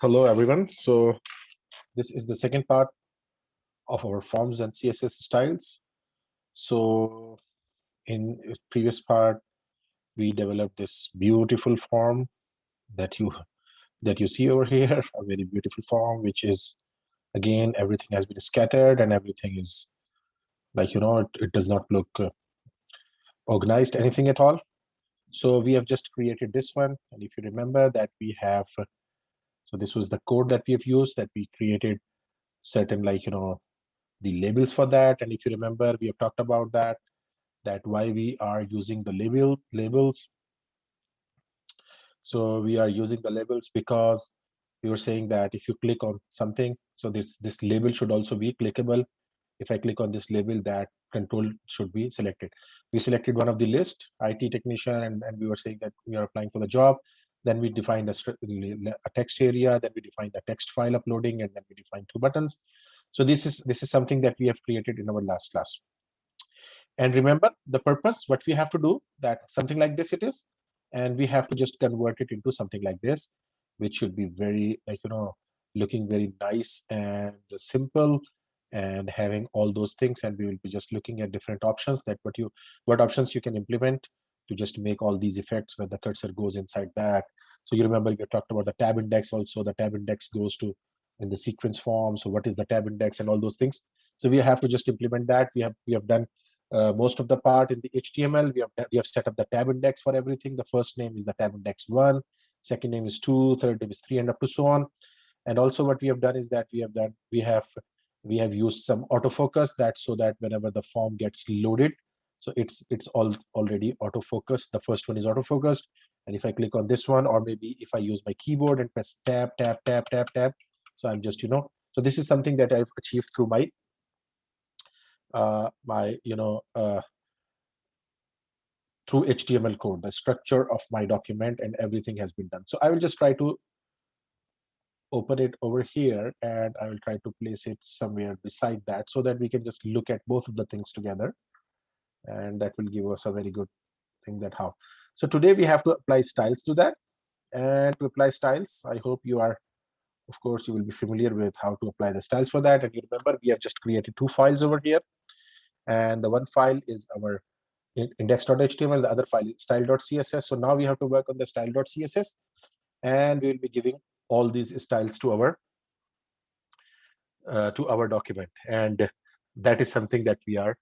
Hello, everyone. So this is the second part of our forms and CSS styles. So in previous part, we developed this beautiful form that you see over here, a very beautiful form, which is again everything has been scattered and everything is like it does not look organized anything at all. So we have just created this one, and if you remember that we have so this was the code that we have used that we created certain the labels for that. And if you remember, we have talked about that why we are using the labels. So we are using the labels because we were saying that if you click on something, so this label should also be clickable. If I click on this label, that control should be selected. We selected one of the list, IT technician, and we were saying that we are applying for the job. Then we defined a text area, then we defined a text file uploading, and then we defined two buttons. So this is something that we have created in our last class. And remember the purpose, what we have to do, that something like this it is, and we have to just convert it into something like this, which should be very looking very nice and simple and having all those things. And we will be just looking at different options, that what options you can implement to just make all these effects when the cursor goes inside that. So you remember we talked about the tab index also. The tab index goes to in the sequence form. So what is the tab index and all those things? So we have to just implement that. We have done most of the part in the HTML. We have set up the tab index for everything. The first name is the tab index 1, second name is 2, third name is 3, and up to so on. And also what we have done is that we have used some autofocus, that so that whenever the form gets loaded, so it's already autofocused. The first one is autofocused, and if I click on this one, or maybe if I use my keyboard and press tab tab tab tab tab, so I'm just so this is something that I've achieved through my my through HTML code, the structure of my document and everything has been done. So I will just try to open it over here, and I will try to place it somewhere beside that so that we can just look at both of the things together, and that will give us a very good thing that how. So today we have to apply styles to that. And to apply styles, I hope you are, of course, you will be familiar with how to apply the styles for that. And you remember we have just created two files over here, and the one file is our index.html, the other file is style.css. So now we have to work on the style.css, and we will be giving all these styles to our document, and that is something that we are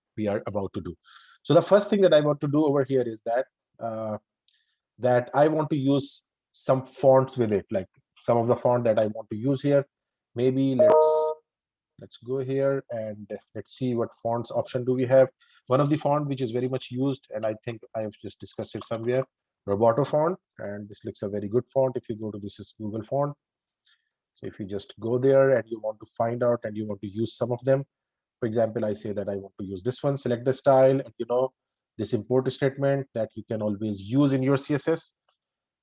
about to do. So the first thing that I want to do over here is that I want to use some fonts with it, like some of the font that I want to use here. Maybe let's go here and let's see what fonts option do we have. One of the font which is very much used, and I think I have just discussed it somewhere, Roboto font, and this looks a very good font. If you go to this is Google font. So if you just go there and you want to find out and you want to use some of them, for example, I say that I want to use this one, select the style, and this import statement that you can always use in your CSS,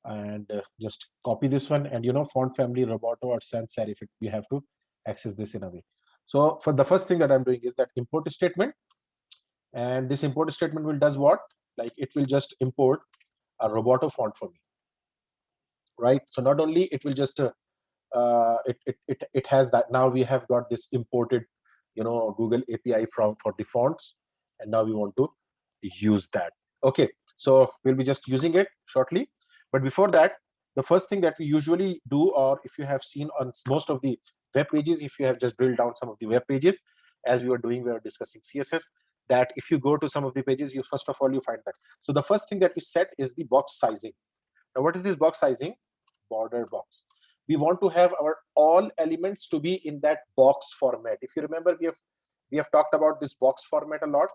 and just copy this one, and font family Roboto or sans serif, we have to access this in a way. So for the first thing that I'm doing is that import statement, and this import statement will does what? Like it will just import a Roboto font for me, right? So not only it will just it has that. Now we have got this imported Google API for the fonts, and now we want to use that. Okay, so we'll be just using it shortly. But before that, the first thing that we usually do, or if you have seen on most of the web pages, if you have just drilled down some of the web pages, as we were doing, we were discussing CSS, that if you go to some of the pages, you first of all you find that. So the first thing that we set is the box sizing. Now what is this box sizing? Border box. We want to have our all elements to be in that box format. If you remember, we have talked about this box format a lot,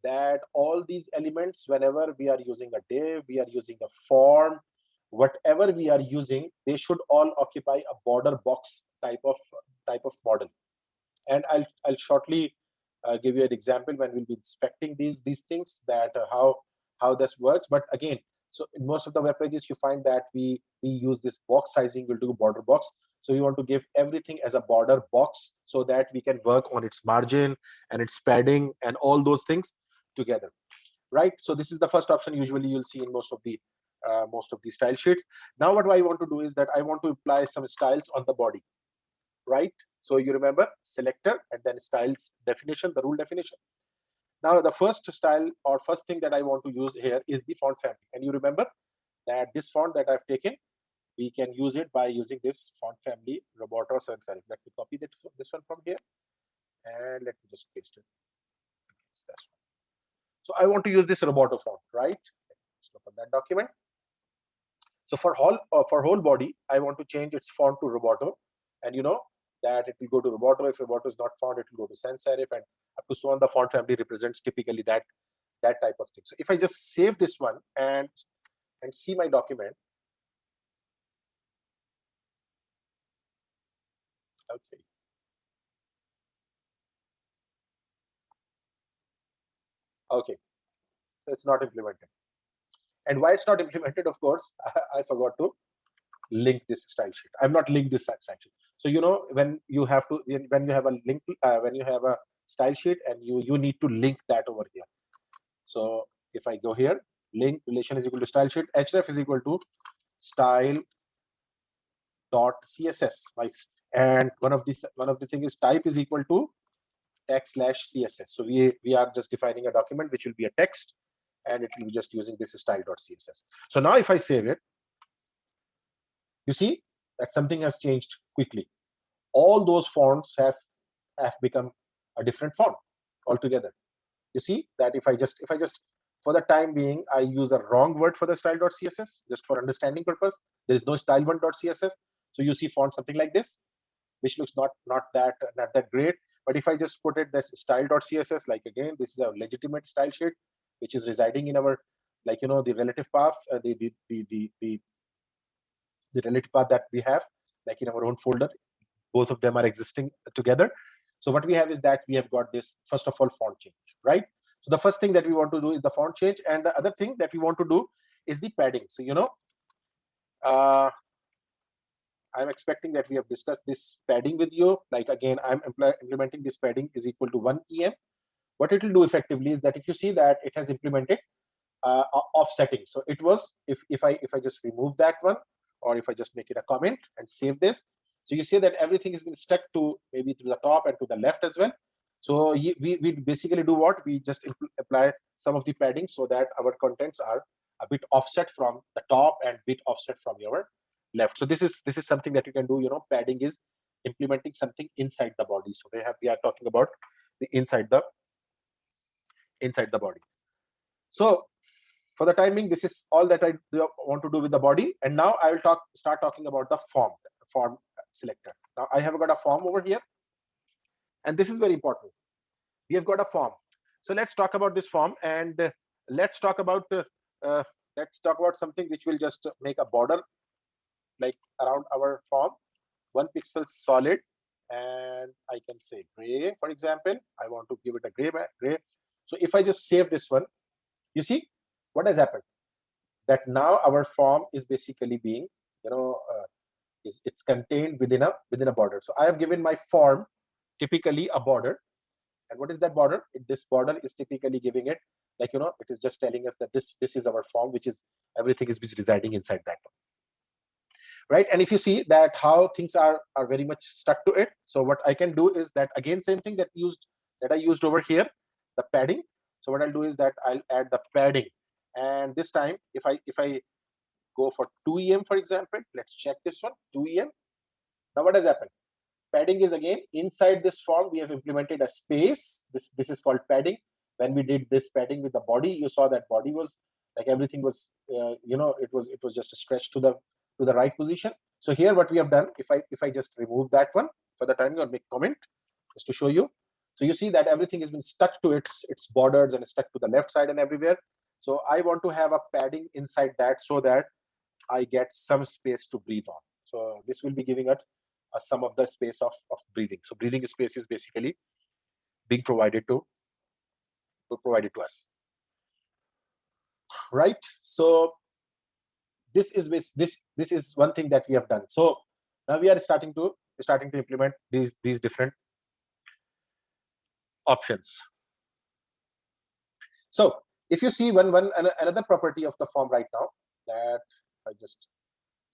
that all these elements, whenever we are using a div, we are using a form, whatever we are using, they should all occupy a border box type of model. And I'll shortly give you an example when we'll be inspecting these things, that how this works. But again, so in most of the web pages, you find that we use this box sizing, we'll do border box. So we want to give everything as a border box so that we can work on its margin and its padding and all those things together, right? So this is the first option usually you'll see in most of the most of these style sheets. Now what I want to do is that I want to apply some styles on the body, right? So you remember selector and then styles definition, the rule definition. Now the first style or first thing that I want to use here is the font family. And you remember that this font that I've taken, we can use it by using this font family, Roboto sans serif. Let me copy this one from here and let me just paste it. It's this one. So I want to use this Roboto font, right? Let's open that document. So for whole body, I want to change its font to Roboto, and you know that it will go to Roboto. If Roboto is not found, it will go to sans serif, and up to so on. The font family represents typically that type of thing. So if I just save this one and see my document, okay. Okay, so it's not implemented. And why it's not implemented, of course, I forgot to link this style sheet. I've not linked this style sheet. So you know when you have a link, when you have a style sheet and you need to link that over here. So if I go here, link relation is equal to style sheet, href is equal to style dot css, and one of the thing is type is equal to text slash css. So we are just defining a document which will be a text, and it will be just using this style dot css. So now if I save it, you see that something has changed quickly. All those fonts have become a different font altogether. You see that if I just for the time being I use a wrong word for the style.css just for understanding purpose. There is no style1.css. So you see font something like this, which looks not that great. But if I just put it this style.css, like again, this is a legitimate style sheet which is residing in our, like you know, the relative path, the relative path that we have, like in our own folder. Both of them are existing together. So what we have is that we have got this, first of all, font change, right? So the first thing that we want to do is the font change, and the other thing that we want to do is the padding. So you know, I'm expecting that we have discussed this padding with you. Like again, I'm implementing this padding is equal to 1 em. What it will do effectively is that if you see that it has implemented offsetting. So it was, if I just remove that one, or if I just make it a comment and save this, so you see that everything has been stuck to maybe to the top and to the left as well. So we basically do what, we just apply some of the padding so that our contents are a bit offset from the top and bit offset from your left. So this is something that you can do. You know, padding is implementing something inside the body. So we are talking about the inside the body. So for the timing, this is all that I want to do with the body. And now I will start talking about the form selector. Now I have got a form over here, and this is very important. We have got a form. So let's talk about this form, and let's talk about uh, something which will just make a border like around our form, 1 pixel solid, and I can say gray, for example. I want to give it a gray. So if I just save this one, you see what has happened, that now our form is basically being, you know, it's contained within a border. So I have given my form typically a border. And what is that border? This border is typically giving it, like, you know, it is just telling us that this is our form, which is everything is residing inside that one, right? And if you see that how things are very much stuck to it, so what I can do is that, again, same thing that I used over here, the padding. So what I'll do is that I'll add the padding, and this time if I go for 2 em, for example, let's check this one, 2 em. Now what has happened? Padding is again inside this form. We have implemented a space. This is called padding. When we did this padding with the body, you saw that body was like everything was, you know, it was just a stretch to the right position. So here what we have done, if I just remove that one for the time, or make comment just to show you. So you see that everything has been stuck to its borders and stuck to the left side and everywhere. So I want to have a padding inside that so that I get some space to breathe on. So this will be giving us some of the space of breathing. So breathing space is basically being provided to us, right? So this is one thing that we have done. So now we are starting to implement these different options. So if you see another property of the form right now, that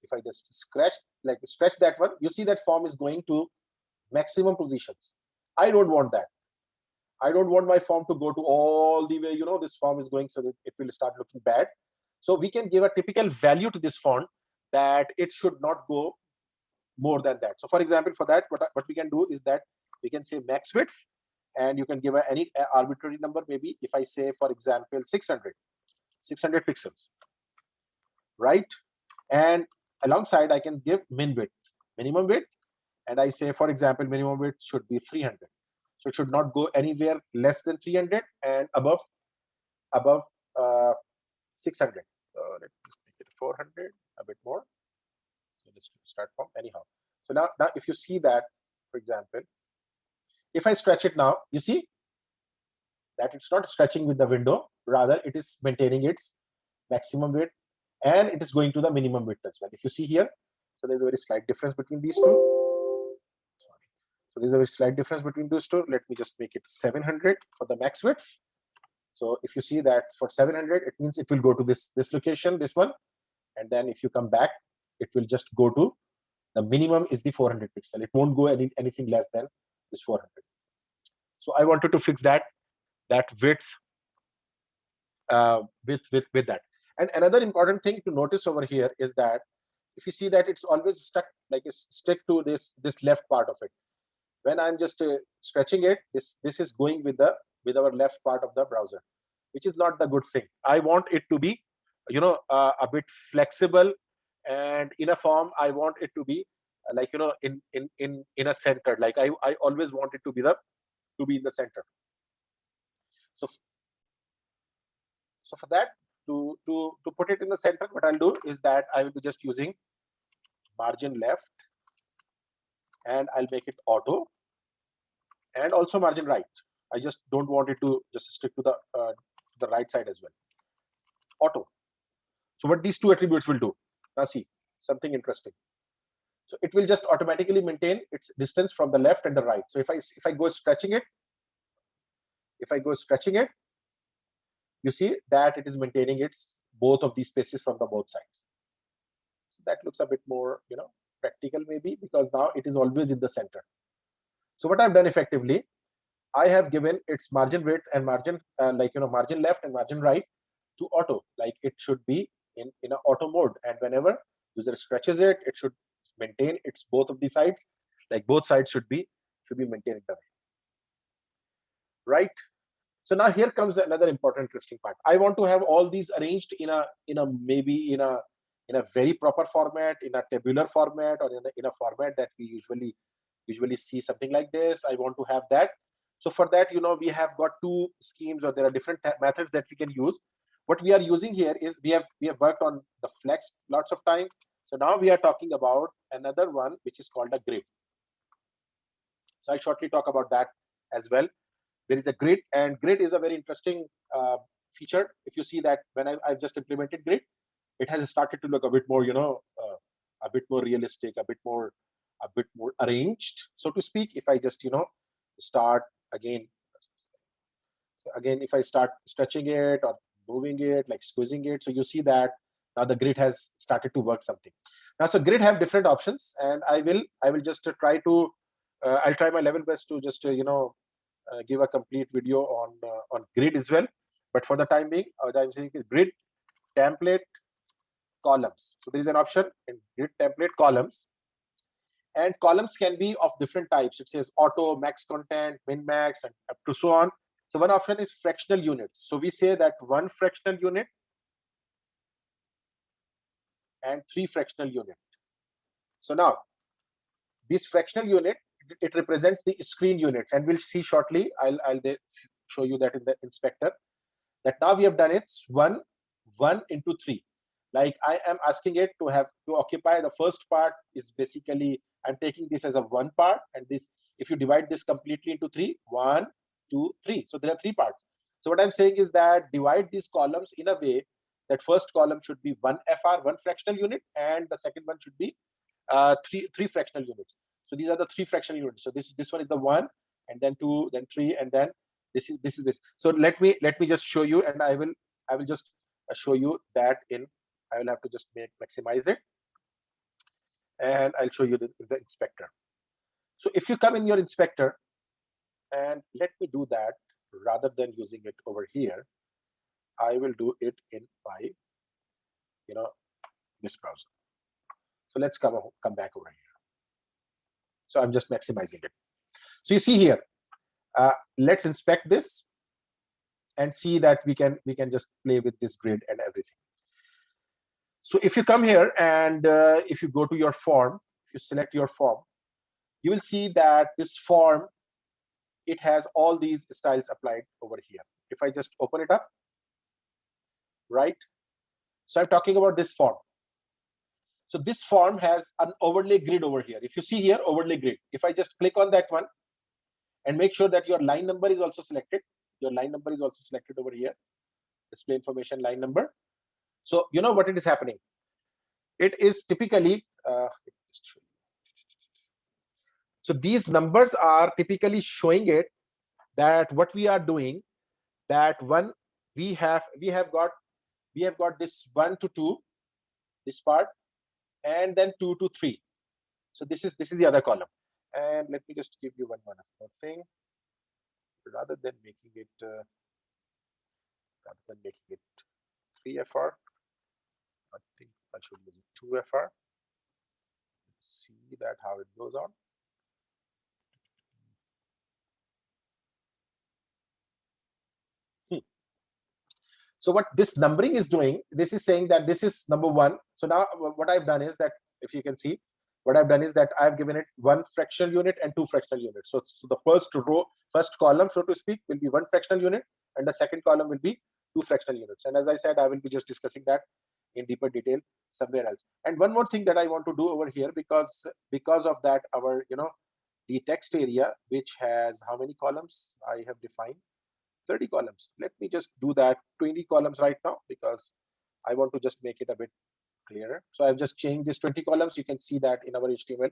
if I just stretch that one, you see that form is going to maximum positions. I don't want that. I don't want my form to go to all the way, this form is going, so that it will start looking bad. So we can give a typical value to this font that it should not go more than that. So for example, for that, what we can do is that we can say max width, and you can give any arbitrary number. Maybe if I say, for example, 600 pixels, right? And alongside I can give minimum width, and I say, for example, minimum width should be 300. So it should not go anywhere less than 300, and above 600. Let me just make it 400, a bit more. So let's start from anyhow. So now if you see that, for example, if I stretch it now, you see that it's not stretching with the window, rather it is maintaining its maximum width, and it is going to the minimum width as well. If you see here, so there's a very slight difference between these two. Sorry. So there's a very slight difference between those two. Let me just make it 700 for the max width. So if you see that for 700, it means it will go to this location, this one, and then if you come back, it will just go to the minimum is the 400 pixel. It won't go anything less than this 400. So I wanted to fix that width with that. And another important thing to notice over here is that if you see that it's always stuck, like it's stick to this left part of it. When I'm just stretching it, this is going with our left part of the browser, which is not the good thing. I want it to be, a bit flexible, and in a form I want it to be in a center. Like I always want it to be in the center. So for that, to put it in the center, what I'll do is that I will be just using margin left, and I'll make it auto, and also margin right. I just don't want it to just stick to the right side as well. Auto. So what these two attributes will do, now see something interesting. So it will just automatically maintain its distance from the left and the right. So if I go stretching it, you see that it is maintaining its both of these spaces from the both sides. So that looks a bit more practical, maybe, because now it is always in the center. So what I've done effectively, I have given its margin width and margin margin left and margin right to auto, like it should be in an auto mode, and whenever user stretches it, it should maintain its both of the sides, like both sides should be maintained that way, right? So now here comes another important interesting part. I want to have all these arranged in a maybe in a very proper format, in a tabular format, or in a format that we usually see something like this. I want to have that. So for that, we have got two schemes, or there are different methods that we can use. What we are using here is we have worked on the flex lots of time. So now we are talking about another one, which is called a grid. So I'll shortly talk about that as well. There is a grid, and grid is a very interesting feature. If you see that when I've just implemented grid, it has started to look a bit more, a bit more realistic, a bit more arranged, so to speak. If I just, start again, if I start stretching it or moving it, like squeezing it, so you see that now the grid has started to work something. Now, so grid have different options, and I will just try to, I'll try my level best to just, give a complete video on grid as well. But for the time being, I'm saying grid template columns. So there is an option in grid template columns, and columns can be of different types. It says auto, max content, min max, and up to so on. So one option is fractional units. So we say that one fractional unit and three fractional unit. So now this fractional unit, it represents the screen units, and we'll see shortly. I'll show you that in the inspector, that now we have done it one into three. Like I am asking it to occupy the first part is basically, I'm taking this as a one part, and this, if you divide this completely into three, 1, 2, 3. So there are three parts. So what I'm saying is that divide these columns in a way that first column should be 1 FR, one fractional unit, and the second one should be three fractional units. So these are the three fractional units. So this one is the 1, and then 2, then 3, and then this is this. So let me just show you, and I will just show you that in I will have to just maximize it, and I'll show you the inspector. So if you come in your inspector, and let me do that rather than using it over here, I will do it in my, this browser. So let's come back over here. So I'm just maximizing it. So you see here, let's inspect this and see that we can just play with this grid and everything. So if you come here and if you go to your form, if you select your form, you will see that this form, it has all these styles applied over here. If I just open it up, right? So I'm talking about this form. So this form has an overlay grid over here. If you see here, overlay grid, if I just click on that one and make sure that your line number is also selected, your line number is also selected over here, display information line number. So you know what it is happening. It is typically, so these numbers are typically showing it that what we are doing, that one, we have got this 1 to 2, this part, and then 2 to 3. So this is the other column. And let me just give you one more thing. Rather than making it 3FR, I think I should use 2FR. Let's see that how it goes on. So what this numbering is doing, this is saying that this is number 1. So now what I've done is that, if you can see, what I've done is that I've given it 1 fractional unit and 2 fractional units. So the first row, first column, so to speak, will be 1 fractional unit, and the second column will be 2 fractional units. And as I said, I will be just discussing that in deeper detail somewhere else. And one more thing that I want to do over here, because of that, our the text area, which has how many columns I have defined, 30 columns. Let me just do that 20 columns right now, because I want to just make it a bit clearer. So I've just changed this 20 columns. You can see that in our HTML,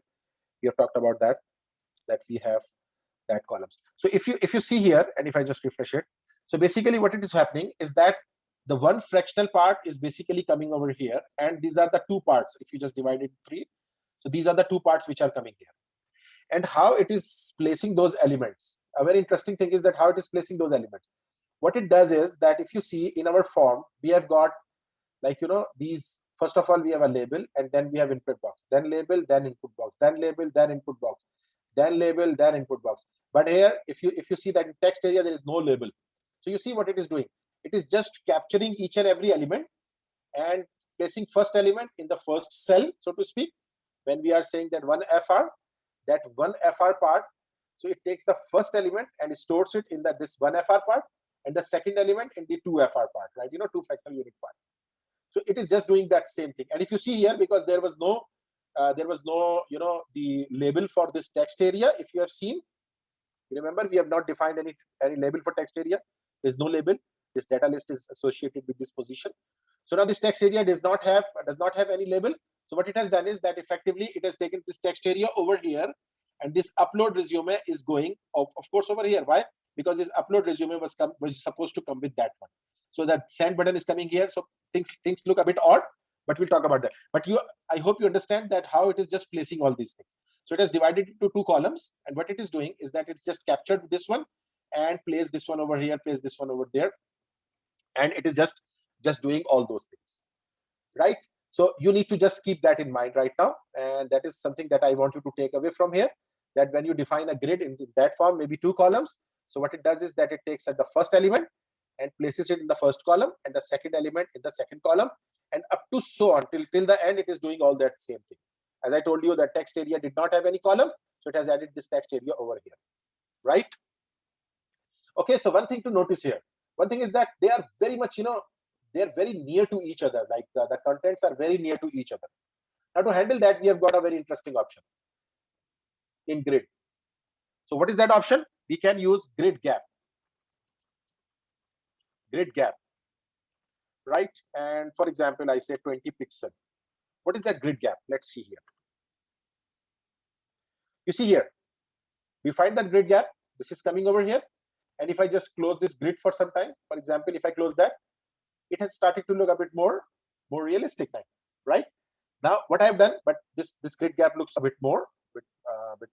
we have talked about that we have that columns. So if you see here, and if I just refresh it, so basically what it is happening is that the 1 fractional part is basically coming over here, and these are the 2 parts. If you just divide it 3, so these are the 2 parts which are coming here. And how it is placing those elements, a very interesting thing is that how it is placing those elements. What it does is that, if you see in our form, we have got, like, these, first of all, we have a label, and then we have input box, then label, then input box, then label, then input box, then label, then input box. But here, if you see that in text area, there is no label. So you see what it is doing. It is just capturing each and every element and placing first element in the first cell, so to speak. When we are saying that 1FR, that 1FR part, so it takes the first element and stores it in this 1FR part, and the second element in the 2FR part, right? 2 fractional unit part. So it is just doing that same thing. And if you see here, because there was no the label for this text area, if you have seen, remember, we have not defined any label for text area. There's no label. This data list is associated with this position. So now this text area does not have any label. So what it has done is that effectively it has taken this text area over here, and this upload resume is going of course over here. Why? Because this upload resume was supposed to come with that one. So that send button is coming here. So things look a bit odd, but we'll talk about that. But I hope you understand that how it is just placing all these things. So it has divided into 2 columns, and what it is doing is that it's just captured this one and placed this one over here, placed this one over there, and it is just doing all those things, right? So you need to just keep that in mind right now, and that is something that I want you to take away from here, that when you define a grid in that form, maybe 2 columns, so what it does is that it takes at the first element and places it in the first column, and the second element in the second column, and up to so on till the end, it is doing all that same thing. As I told you, that text area did not have any column, so it has added this text area over here, right? Okay, so one thing to notice here, one thing is that they are very much, they're very near to each other, like the contents are very near to each other. Now to handle that, we have got a very interesting option in grid. So what is that option? We can use grid gap, right? And for example, I say 20 pixel. What is that grid gap? Let's see here. You see here, we find that grid gap. This is coming over here. And if I just close this grid for some time, for example, if I close that, it has started to look a bit more more realistic now, right? Now what I've done, but this grid gap looks a bit bit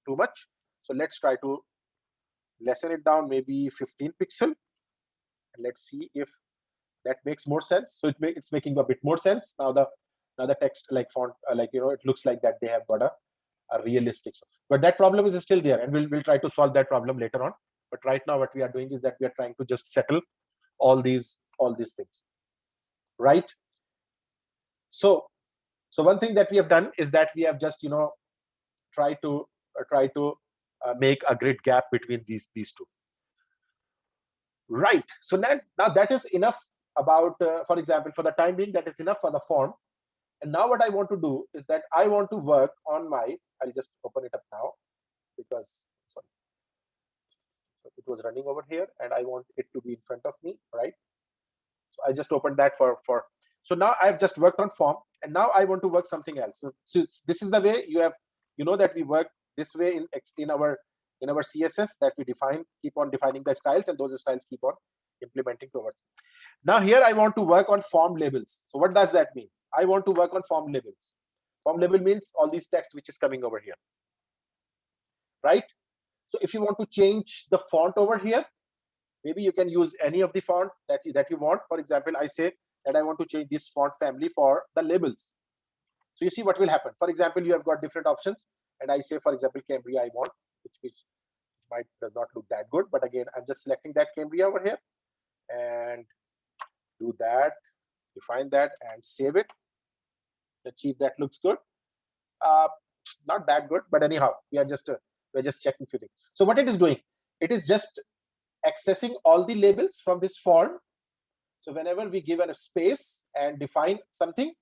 too much. So let's try to lessen it down, maybe 15 pixel, and let's see if that makes more sense. So it's making a bit more sense now. The text like font like it looks like that they have got a realistic, but that problem is still there, and we'll try to solve that problem later on. But right now what we are doing is that we are trying to just settle all these things, right? So one thing that we have done is that we have just try to make a grid gap between these two, right? So now that is enough about for example, for the time being, that is enough for the form. And now what I want to do is that I want to work on I'll just open it up now, because sorry, so it was running over here and I want it to be in front of me, right? So I just opened that for so now I've just worked on form, and now I want to work something else. So this is the way that we work this way in our CSS, that we keep on defining the styles, and those styles keep on implementing towards. Now here I want to work on form labels. So what does that mean? I want to work on form labels. Form label means all these text which is coming over here, right? So if you want to change the font over here, maybe you can use any of the font that you want. For example, I say that I want to change this font family for the labels. So you see what will happen. For example, you have got different options, and I say, for example, Cambria I want, which does not look that good, but again, I'm just selecting that Cambria over here and do that, define that, and save it. Let's see if that looks good. Not that good, but anyhow, we're just checking few things. So what it is doing, it is just accessing all the labels from this form. So whenever we give a space and define something,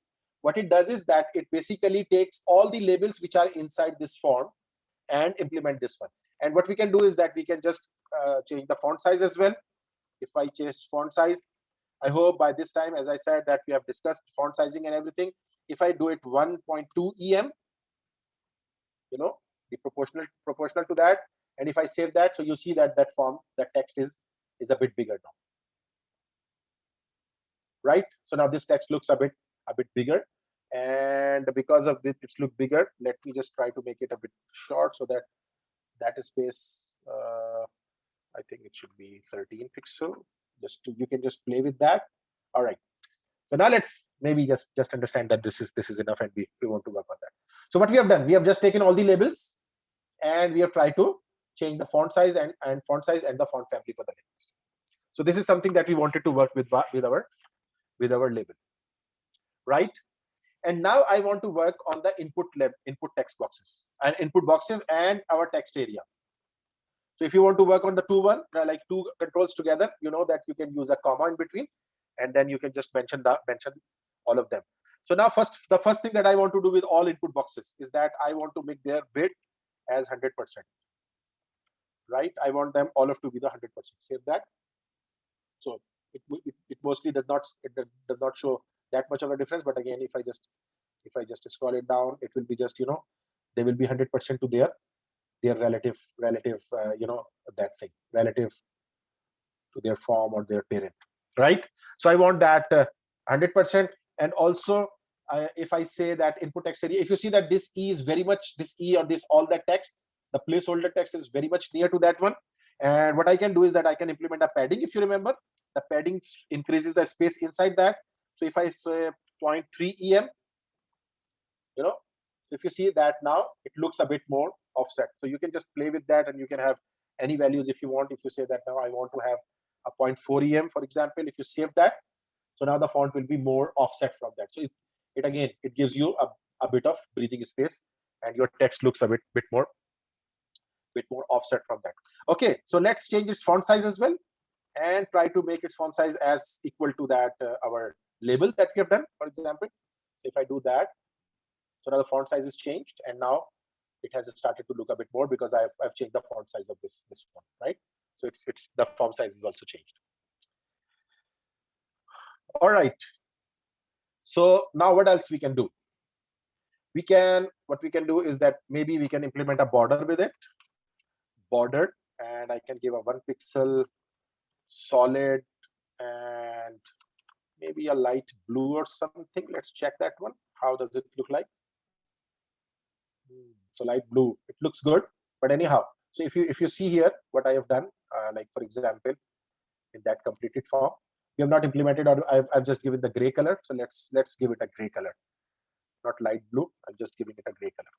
what it does is that it basically takes all the labels which are inside this form and implement this one. And what we can do is that we can just change the font size as well. If I change font size, I hope by this time, as I said, that we have discussed font sizing and everything. If I do it 1.2 em, the proportional to that, and if I save that, so you see that form, that text is a bit bigger now, right? So now this text looks a bit bigger, and because of this it's look bigger. Let me just try to make it a bit short, so that space, I think it should be 13 pixel. You can just play with that. All right. So now let's maybe just understand that this is enough, and we want to work on that. So what we have done, we have just taken all the labels, and we have tried to change the font size and font size and the font family for the labels. So this is something that we wanted to work with our label, right? And now I want to work on the input text boxes and our text area. So if you want to work on the like two controls together, you know that you can use a comma in between, and then you can just mention all of them. So now the first thing that I want to do with all input boxes is that I want to make their width as 100%, right? I want them all to be the 100%. Save that. So it mostly does not show that much of a difference, but again, if I just scroll it down, it will be just they will be 100% to their relative that thing relative to their form or their parent, right? So I want that 100%. And also if I say that input text area, if you see that this E is very much, this E or this all that text, the placeholder text is very much near to that one. And what I can do is that I can implement a padding. If you remember, the padding increases the space inside that. So if I say 0.3 em, if you see that, now it looks a bit more offset. So you can just play with that, and you can have any values if you want. If you say that now I want to have a 0.4 em, for example, if you save that, so now the font will be more offset from that. So it gives you a bit of breathing space, and your text looks a bit more offset from that. Okay, so let's change its font size as well, and try to make its font size as equal to that our label that we have done, for example. If I do that, so now the font size is changed, and now it has started to look a bit more because I've changed the font size of this one, right? So it's the font size is also changed. All right. So now what else we can do? What we can do is that maybe we can implement a border with it. Border, and I can give a 1 pixel solid and maybe a light blue or something. Let's check that one. How does it look like? So light blue, it looks good. But anyhow, so if you see here what I have done, like for example, in that completed form, we have not implemented, or I've just given the gray color. So let's give it a gray color, not light blue. I'm just giving it a gray color.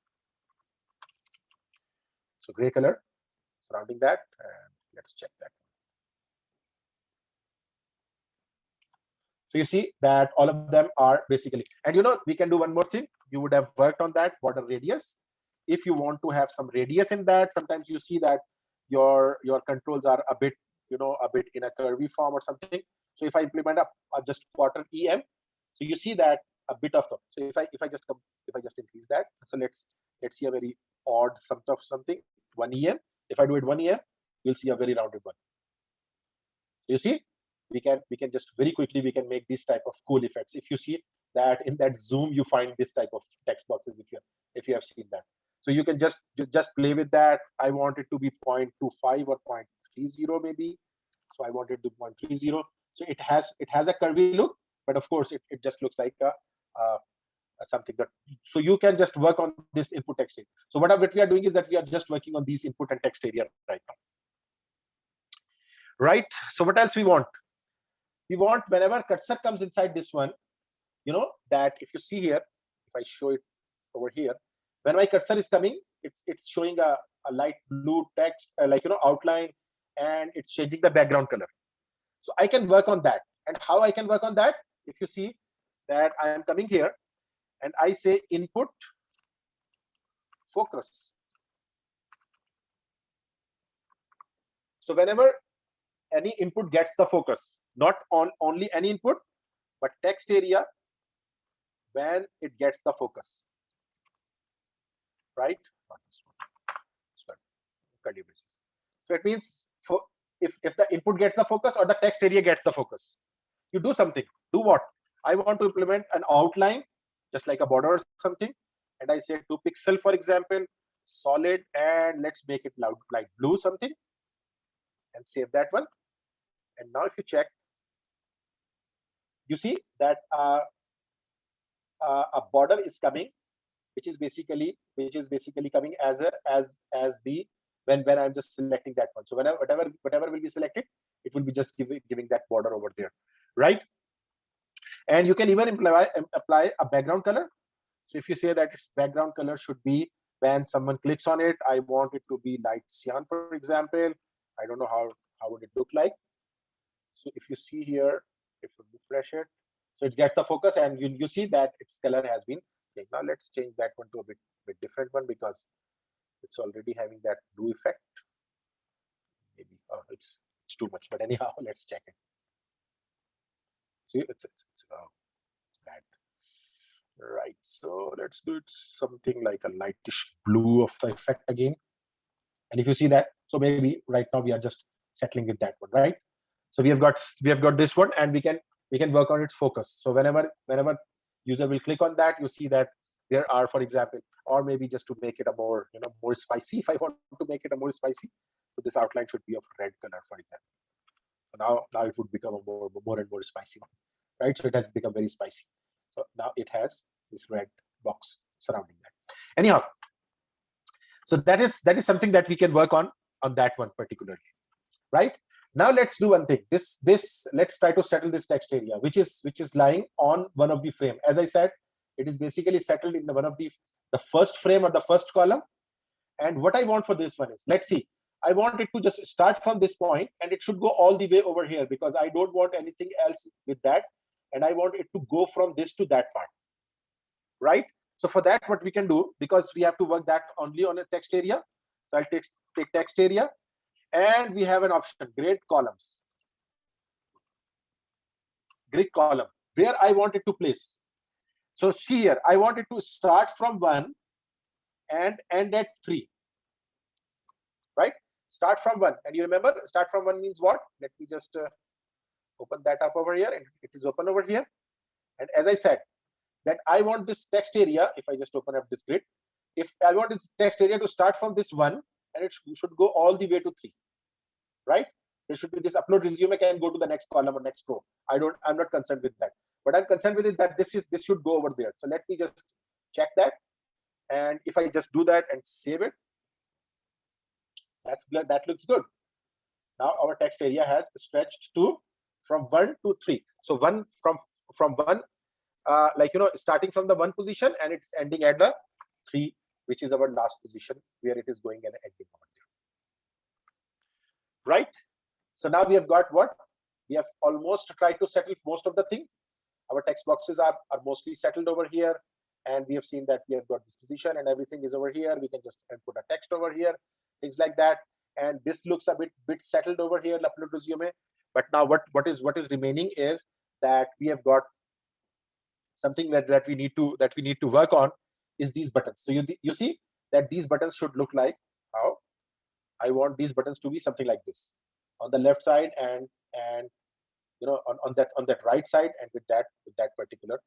So gray color surrounding that, and let's check that. So you see that all of them are basically, and we can do one more thing. You would have worked on that border radius. If you want to have some radius in that, sometimes you see that your controls are a bit, a bit in a curvy form or something. So if I implement a just quarter EM, so you see that a bit of them. So if I just increase that, so let's see a very odd something 1 EM. If I do it 1 EM, you'll see a very rounded one. You see, we can just very quickly we can make these type of cool effects. If you see that in that zoom, you find this type of text boxes. If you have seen that, so you can just play with that. I want it to be 0.25 or 0.30 maybe. So I want it to 0.30. So it has a curvy look, but of course it just looks like something that. So you can just work on this input text area. So what we are doing is that we are just working on these input and text area right now. Right. So what else we want? We want whenever cursor comes inside this one, that if you see here, if I show it over here, when my cursor is coming, it's showing a light blue text, outline, and it's changing the background color. So I can work on that. And how I can work on that? If you see that I am coming here and I say input focus. So whenever any input gets the focus, not on only any input, but text area, when it gets the focus, right? Not this one. So it means if the input gets the focus or the text area gets the focus, you do something. Do what? I want to implement an outline, just like a border or something, and I say 2 pixel, for example, solid, and let's make it light blue something, and save that one. And now if you check, you see that a border is coming, which is basically coming as the when I'm just selecting that one. So whatever will be selected, it will be just giving that border over there, right? And you can even apply a background color. So if you say that its background color should be, when someone clicks on it, I want it to be light cyan, for example. I don't know how would it look like. So if you see here, if you refresh it, so it gets the focus, and you see that its color has been changed. Now let's change that one to a bit different one, because it's already having that blue effect. Maybe it's too much, but anyhow, let's check it. See, it's bad. Right, so let's do it something like a lightish blue of the effect again. And if you see that, so maybe right now we are just settling with that one, right? So we have got this one, and we can work on its focus. So whenever user will click on that, you see that there are, for example, or maybe just to make it a more more spicy, if I want to make it a more spicy, so this outline should be of red color, for example. So now it would become a more and more spicy one, right? So it has become very spicy. So now it has this red box surrounding that. Anyhow, so that is something that we can work on that one particularly, right? Now let's do one thing. Let's try to settle this text area, which is lying on one of the frame. As I said, it is basically settled in one of the first frame or the first column. And what I want for this one is, let's see, I want it to just start from this point, and it should go all the way over here, because I don't want anything else with that, and I want it to go from this to that part, right? So for that, what we can do, because we have to work that only on a text area, so I'll take text area, and we have an option, grid columns, grid column, where I want it to place. So see here, I want it to start from 1 and end at 3, right? Start from 1, and you remember, start from 1 means what? Let me just open that up over here, and it is open over here. And as I said, that I want this text area, if I just open up this grid, if I want this text area to start from this 1, and it should go all the way to 3, right? There should be this upload resume can go to the next column or next row. I'm not concerned with that. But I'm concerned with it that this should go over there. So let me just check that. And if I just do that and save it, that looks good. Now our text area has stretched to from 1 to 3. So one from one, starting from the 1 position, and it's ending at the 3, which is our last position where it is going and ending over there. Right? So now we have got what? We have almost tried to settle most of the things. Our text boxes are mostly settled over here. And we have seen that we have got this position and everything is over here. We can just put a text over here, things like that. And this looks a bit settled over here, upload resume. But now what is remaining is that we have got something that we need to work on is these buttons. So you see that these buttons should look like how I want these buttons to be something like this on the left side and on that right side, and with that particular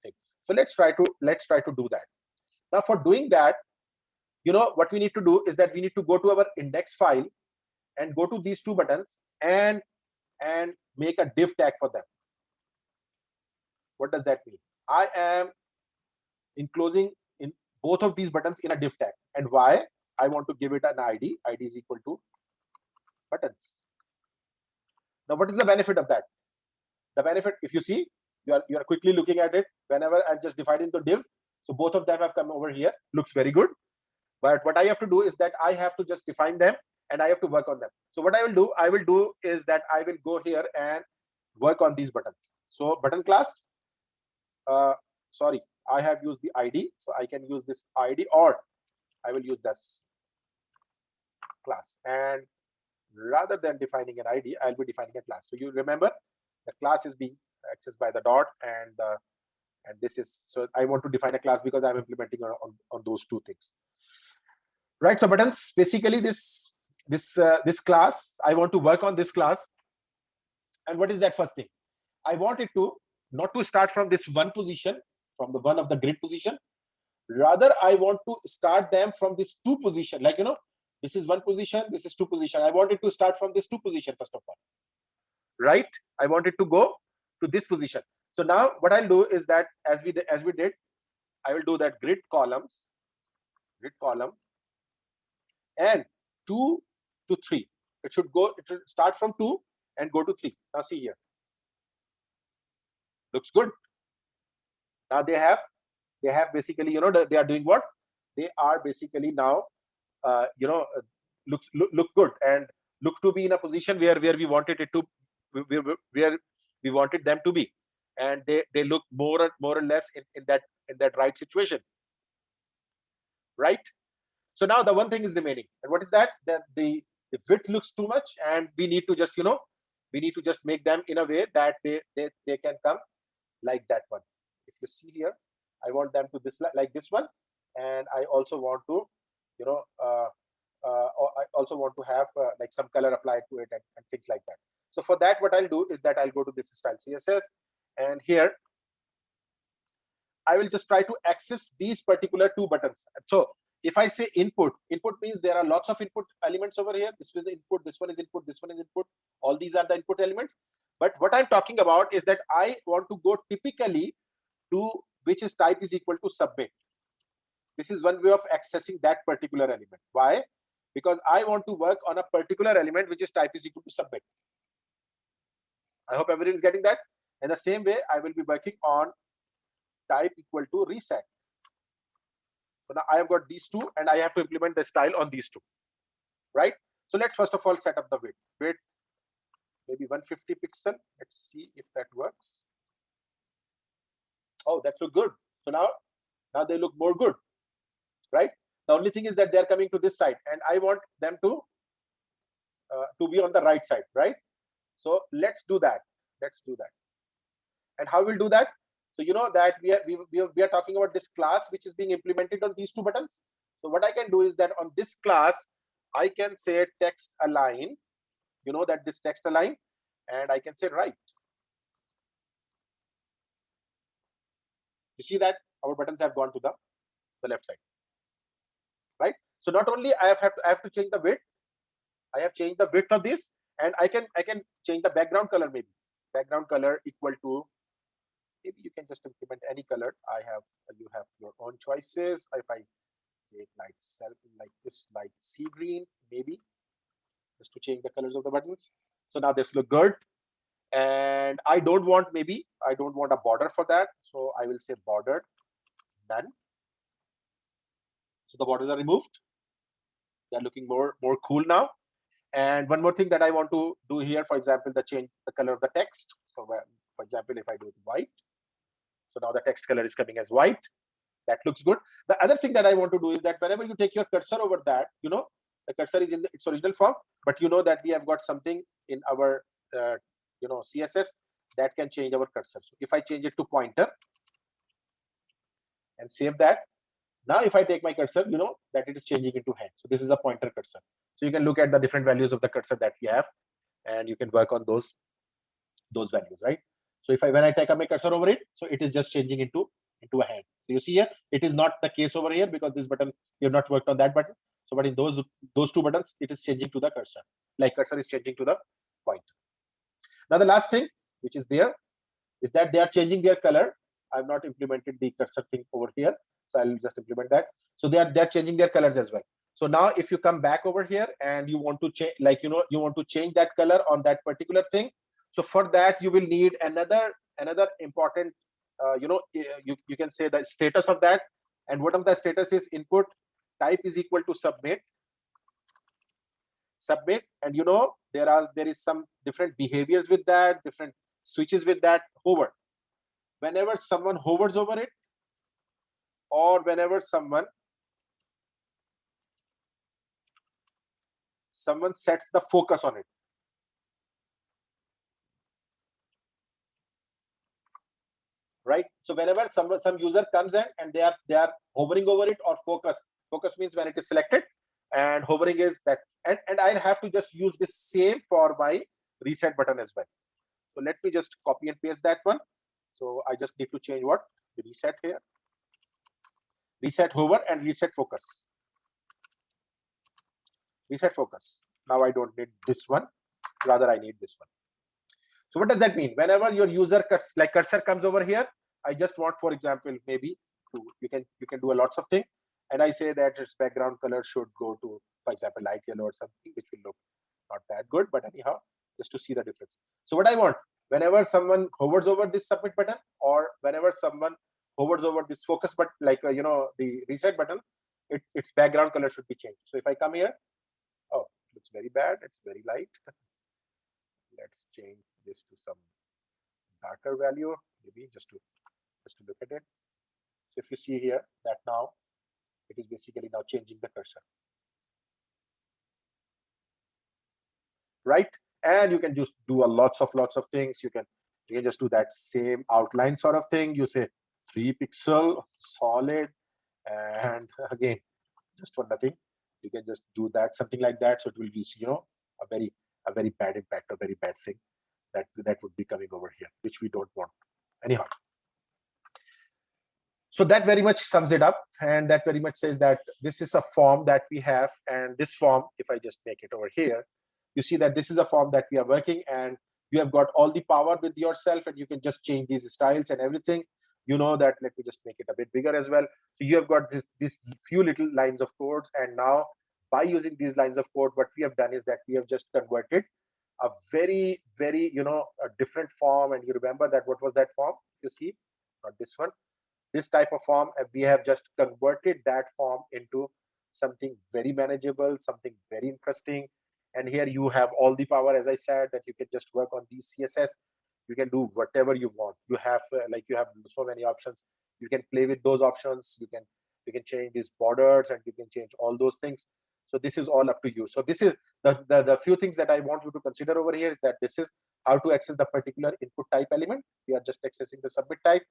thing. So let's try to do that. Now for doing that, what we need to do is that we need to go to our index file and go to these two buttons and make a div tag for them. What does that mean? I am enclosing in both of these buttons in a div tag. And why? I want to give it an ID. ID is equal to buttons. Now, what is the benefit of that? The benefit, if you see, you are quickly looking at it. Whenever I'm just dividing the div, so both of them have come over here. Looks very good. But what I have to do is that I have to just define them and I have to work on them. So what I will do is that I will go here and work on these buttons. So button class, sorry, I have used the ID. So I can use this ID, or I will use this class. And rather than defining an ID, I'll be defining a class. So you remember the class is being accessed by the dot, and this is, so I want to define a class because I'm implementing on those two things. Right, so buttons, basically this class, I want to work on this class. And what is that first thing? I want it to not to start from this one position, from the one of the grid position. Rather, I want to start them from this two position. Like, this is one position, this is two position. I want it to start from this two position first of all. Right? I want it to go to this position. So now what I'll do is that as we did, I will do that grid column, and 2 to 3. It should start from 2 and go to 3. Now see here. Looks good. Now they have basically, they are doing what? They are basically now, look good and look to be in a position where we wanted it to, where we wanted them to be, and they look more or less in that right situation. Right? So now the one thing is remaining, and what is that? That the width looks too much, and we need to just make them in a way that they can come like that one. If you see here, I want them to like this one, and I also want to I also want to have like some color applied to it and things like that. So for that, what I'll do is that I'll go to this style CSS, and here I will just try to access these particular two buttons. So if I say input means there are lots of input elements over here. This is the input, this one is input, this one is input. All these are the input elements. But what I'm talking about is that I want to go typically to which is type is equal to submit. This is one way of accessing that particular element. Why? Because I want to work on a particular element which is type is equal to submit. I hope everyone is getting that. In the same way, I will be working on type equal to reset. So now I have got these two, and I have to implement the style on these two. Right? So let's first of all set up the width. Width maybe 150 pixel. Let's see if that works. Oh, that looks good. So now they look more good. Right? The only thing is that they are coming to this side, and I want them to be on the right side. Right? So let's do that. And how we'll do that? So you know that we are talking about this class which is being implemented on these two buttons. So what I can do is that on this class, I can say text align. You know that this text align, and I can say right. You see that our buttons have gone to the left side. Right? So not only I have to change the width, I have changed the width of this, And I can change the background color. Maybe background color equal to, maybe you can just implement any color. You have your own choices. If I take light like this light sea green, maybe, just to change the colors of the buttons. So now this look good. And I don't want a border for that. So I will say border none. So the borders are removed. They're looking more cool now. And one more thing that I want to do here, for example, change the color of the text. So for example, if I do it white, so now the text color is coming as white. That looks good. The other thing that I want to do is that whenever you take your cursor over that, the cursor is in its original form, but you know that we have got something in our CSS that can change our cursor. So if I change it to pointer and save that, now if I take my cursor, that it is changing into hand. So this is a pointer cursor. So you can look at the different values of the cursor that we have, and you can work on those values, right? So when I take my cursor over it, so it is just changing into a hand. So you see here, it is not the case over here because this button, we have not worked on that button. So but in those two buttons, it is changing to the cursor, like cursor is changing to the white. Now the last thing which is there is that they are changing their color. I've not implemented the cursor thing over here, so I'll just implement that. So they're changing their colors as well. So now if you come back over here and you want to change, you want to change that color on that particular thing. So for that you will need another important, you can say the status of that. And what of the status is input type is equal to submit, and there is some different behaviors with that, different switches with that. Hover, whenever someone hovers over it, or whenever someone sets the focus on it, right? So whenever some user comes in and they are hovering over it, or focus means when it is selected, and hovering is that, and I have to just use the same for my reset button as well. So let me just copy and paste that one. So I just need to change the reset here, reset hover and reset focus. Now I don't need this one, rather I need this one. So what does that mean? Whenever your user cursor comes over here, I just want, for example, maybe you can do a lots of things, and I say that its background color should go to, for example, light yellow or something, which will look not that good, but anyhow, just to see the difference. So what I want, whenever someone hovers over this submit button, or whenever someone hovers over this focus button, like the reset button, its background color should be changed. So if I come here, oh, it looks very bad, it's very light. Let's change this to some darker value, maybe just to look at it. So if you see here that now it is basically now changing the cursor, right? And you can just do lots of things. You can just do that same outline sort of thing. You say 3 pixel solid, and again, just for nothing, you can just do that, something like that. So it will be a very bad impact, a very bad thing that would be coming over here, which we don't want anyhow. So that very much sums it up, and that very much says that this is a form that we have. And this form, if I just make it over here, you see that this is a form that we are working, and you have got all the power with yourself, and you can just change these styles and everything. That, let me just make it a bit bigger as well. So you have got this few little lines of codes, and now by using these lines of code, what we have done is that we have just converted a very a different form. And you remember that what was that form? You see, not this one, this type of form, we have just converted that form into something very manageable, something very interesting. And here you have all the power, as I said, that you can just work on these CSS. You can do whatever you want. You have you have so many options. You can play with those options. You can change these borders, and you can change all those things. So this is all up to you. So this is the few things that I want you to consider over here, is that this is how to access the particular input type element. We are just accessing the submit type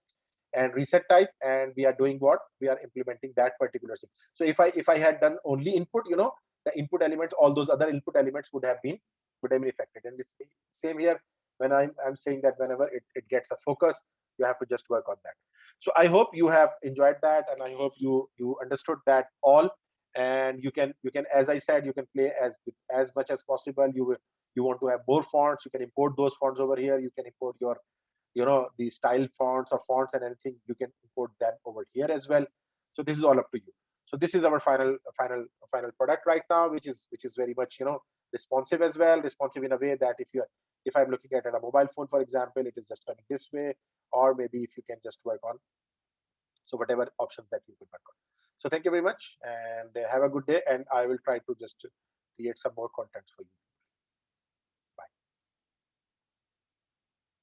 and reset type, and we are doing what? We are implementing that particular thing. So if I had done only input, the input elements, all those other input elements would have been affected. And it's same here when I'm saying that whenever it gets a focus, you have to just work on that. So I hope you have enjoyed that, and I hope you understood that all. and you can, as I said, you can play as much as possible. You want to have more fonts, you can import those fonts over here. You can import your, the style fonts or fonts and anything, you can import them over here as well. So this is all up to you. So this is our final product right now, which is very much, responsive as well, responsive in a way that if I'm looking at a mobile phone, for example, it is just coming this way, or maybe if you can just work on, so whatever options that you could work on. So thank you very much, and have a good day, and I will try to just create some more content for you.